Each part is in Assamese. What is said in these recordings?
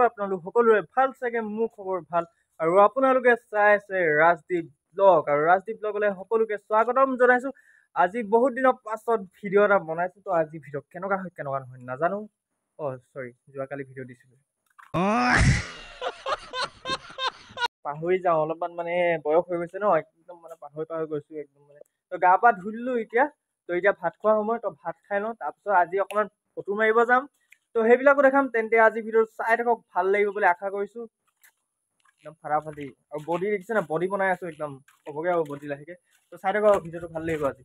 আপোনালোক সকলোৰে ভাল চাগে মোৰ খবৰ ভাল আৰু আপোনালোকে চাই আছে ৰাজদীপ ব্লগ আৰু ৰাজদীপ ব্লগলৈ সকলোকে স্বাগতম জনাইছো আজি বহুত দিনৰ পাছত ভিডিঅ' এটা বনাইছো তো আজি ভিডিঅ' কেনেকুৱা নহয় নাজানো সৰি যোৱাকালি ভিডিঅ' দিছিলো পাহৰি যাওঁ অলপমান মানে বয়স হৈ গৈছে ন একদম মানে পাহৰি গৈছো একদম মানে তো গা পা ধুইলো এতিয়া তো এতিয়া ভাত খোৱা সময় তো ভাত খাই লওঁ তাৰপিছত আজি অকণমান ফটো মাৰিব যাম তো সেইবিলাকো দেখাম তেন্তে আজি ভিডিঅ' চাই থাকক ভাল লাগিব বুলি আশা কৰিছো একদম ফাটাফাটি আৰু বডি দেখিছে না বডি বনাই আছো একদম হ'বগে আৰু বডি লাহেকে তো চাই থাকক ভিডিঅ'টো ভাল লাগিব আজি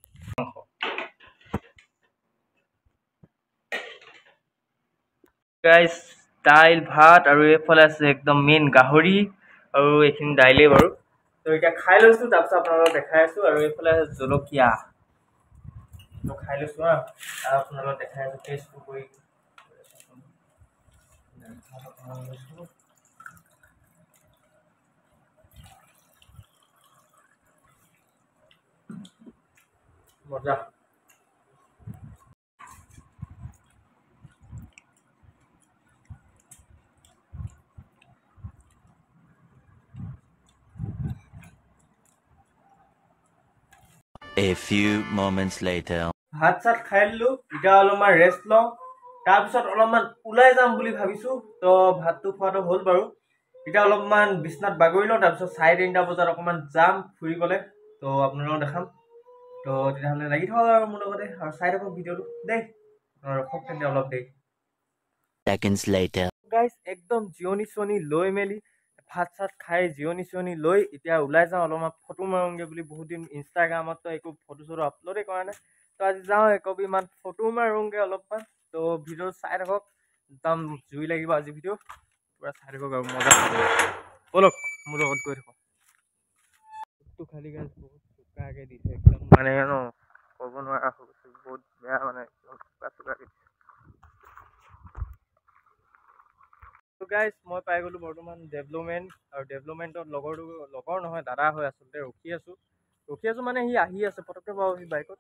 গাইস দাইল ভাত আৰু এইফালে আছে একদম মেইন গাহৰি আৰু এইখিনি দাইলেই বাৰু তো এতিয়া খাই লৈছো তাৰপিছত আপোনালোকক দেখাই আছো আৰু এইফালে জলকীয়া তো খাই লৈছো আৰু আপোনালোকক দেখাই আছো টেষ্টটো কৰি মজা A few moments later. ভাত চাত খাই দিলো এতিয়া অলপমান ৰেষ্ট লওঁ তাৰপিছত অলপমান ওলাই যাম বুলি ভাবিছো তো ভাতটো খোৱাটো হ'ল বাৰু এতিয়া অলপমান বিছনাত বাগৰি লওঁ তাৰপিছত 3:30 বজাত অকণমান যাম ফুৰিবলৈ তো আপোনালোকক দেখাম তো তেতিয়াহ'লে লাগি থাকক আৰু মোৰ লগতে আৰু চাই থাকক ভিডিঅ'টো দেই ৰখক তেন্তে অলপ দেৰি Seconds later. গাইজ একদম জিৰণি লৈ মেলি ভাত চাত খাই জিৰণি লৈ এতিয়া ওলাই যাওঁ অলপমান ফটো মাৰোঁগৈ বুলি বহুত দিন ইনষ্টাগ্ৰামত একো ফটো চটো আপলোডেই কৰা নাই তো আজি যাওঁ একপিমান ফটো মাৰোঁগৈ অলপমান তো ভিডিঅ' চাই থাকক একদম জুই লাগিব আজি ভিডিঅ' পূৰা চাই থাকক আৰু মজা ব'লক মোৰ লগত গৈ থাকক ফটো খালি গাইজ বহুত চোকাকৈ দিছে একদম মানে ন ক'ব নোৱাৰা হৈ গৈছে বহুত বেয়া মানে একদম চোকাকৈ দিছে তো গাইজ মই পাই গ'লোঁ বৰ্তমান ডেভেলপমেণ্ট আৰু ডেভেলপমেণ্টত লগৰ নহয় দাদা হয় আচলতে ৰখি আছোঁ মানে সি আহি আছে পটককৈ বাৰু সি বাইকত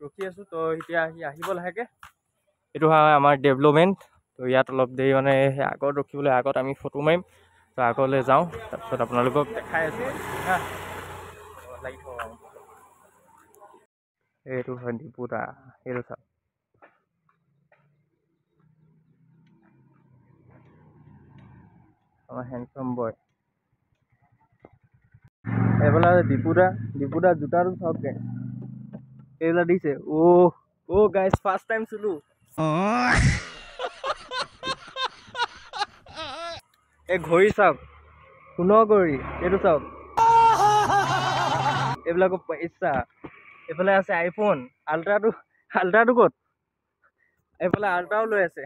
ৰখি আছোঁ তো এতিয়া সি আহিব লাহেকৈ এইটো হয় আমাৰ ডেভেলপমেণ্ট তো ইয়াত অলপ দেৰি মানে সেই আগত ৰখিবলৈ আগত আমি ফটো মাৰিম তো আগলৈ যাওঁ তাৰপিছত আপোনালোকক দেখাই আছোঁ হা লাগি থাকক এইটো হয় ডিপুদা এইটো চাওক আমাৰ হেণ্ডচাম বয় এইফালে ডিপুদা জোতাটো চাওক গাইজ এইবিলাক দিছে গাইজ ফাৰ্ষ্ট টাইম চুলো এই ঘড়ী চাওক সোণৰ ঘড়ী এইটো চাওক এইবিলাকো পইচা এইফালে আছে আইফোন আল্ট্ৰাটো ক'ত এইফালে আল্ট্ৰাও লৈ আছে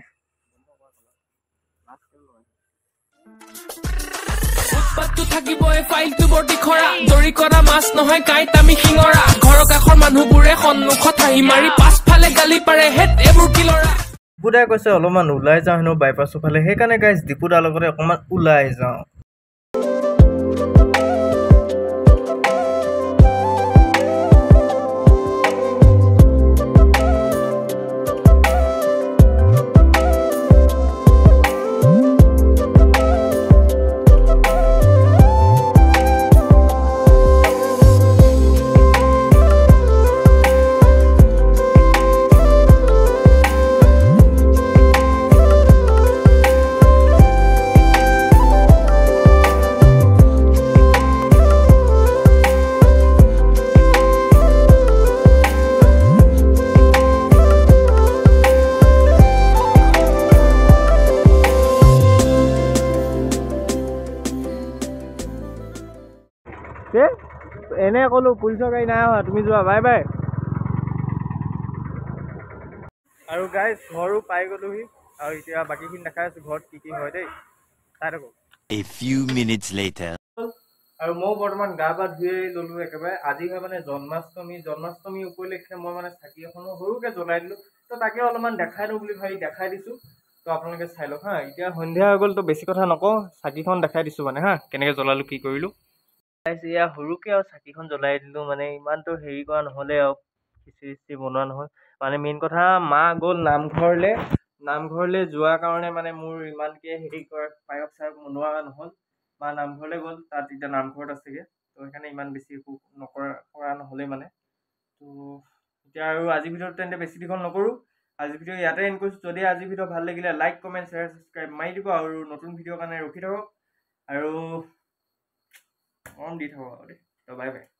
উৎপাতটো থাকিবই ফাইলটো বৰ্তি খৰা দৰি কৰা মাছ নহয় কাঁইট আমি শিঙৰা ঘৰৰ কাষৰ মানুহবোৰে সন্মুখত হাঁহি মাৰি পাছফালে গালি পাৰে হেট এইবোৰ কি ল'ৰা ডিপুদাই কৈছে অলপমান ওলাই যাওঁ হেনো বাইপাছৰ ফালে সেইকাৰণে গাইজ ডিপুদাৰ লগতে অকণমান ওলাই যাওঁ এনে ক'লো পুলিচৰ গাড়ী নাই অহা তুমি যোৱা বাই বাই আৰু গাইজ ঘৰো পাই গ'লোহি আৰু এতিয়া বাকীখিনি দেখাই আছোঁ ঘৰত কি হয় দেই চাই থাকক A few minutes later. আৰু মই বৰ্তমান গা পা ধুই ল'লোঁ একেবাৰে আজি হয় মানে জন্মাষ্টমী উপলক্ষে মই মানে চাকি এখনো সৰুকৈ জ্বলাই দিলোঁ তো তাকে অলপমান দেখাই দিওঁ বুলি ভাবি দেখাই দিছোঁ তো আপোনালোকে চাই লওক হা এতিয়া সন্ধিয়া হৈ গ'ল তো বেছি কথা নকওঁ চাকিখন দেখাই দিছোঁ মানে হা কেনেকৈ জ্বলালোঁ কি কৰিলোঁ এয়া সৰুকৈ আৰু চাকিখন জ্বলাই দিলোঁ মানে ইমানটো হেৰি কৰা নহ'লে আৰু খিচিৰি বনোৱা নহ'ল মানে মেইন কথা মা গ'ল নামঘৰলৈ নামঘৰলৈ যোৱাৰ কাৰণে মানে মোৰ ইমানকে হেৰি কৰা পায়স চায়স বনোৱা নহ'ল বা নামঘৰলৈ গ'ল তাত এতিয়া নামঘৰত আছেগৈ তো সেইকাৰণে ইমান বেছি একো কৰা নহ'লেই মানে তো এতিয়া আৰু আজিৰ ভিডিঅ'টো তেন্তে বেছি দীঘল নকৰোঁ আজিৰ ভিডিঅ' ইয়াতে এণ্ড কৰিছোঁ যদি আজিৰ ভিডিঅ' ভাল লাগিলে লাইক কমেণ্ট শ্বেয়াৰ ছাবস্ক্ৰাইব মাৰি দিব আৰু নতুন ভিডিঅ'ৰ কাৰণে ৰখি থাকক আৰু দি থাকক আৰু দেই তো বাই বাই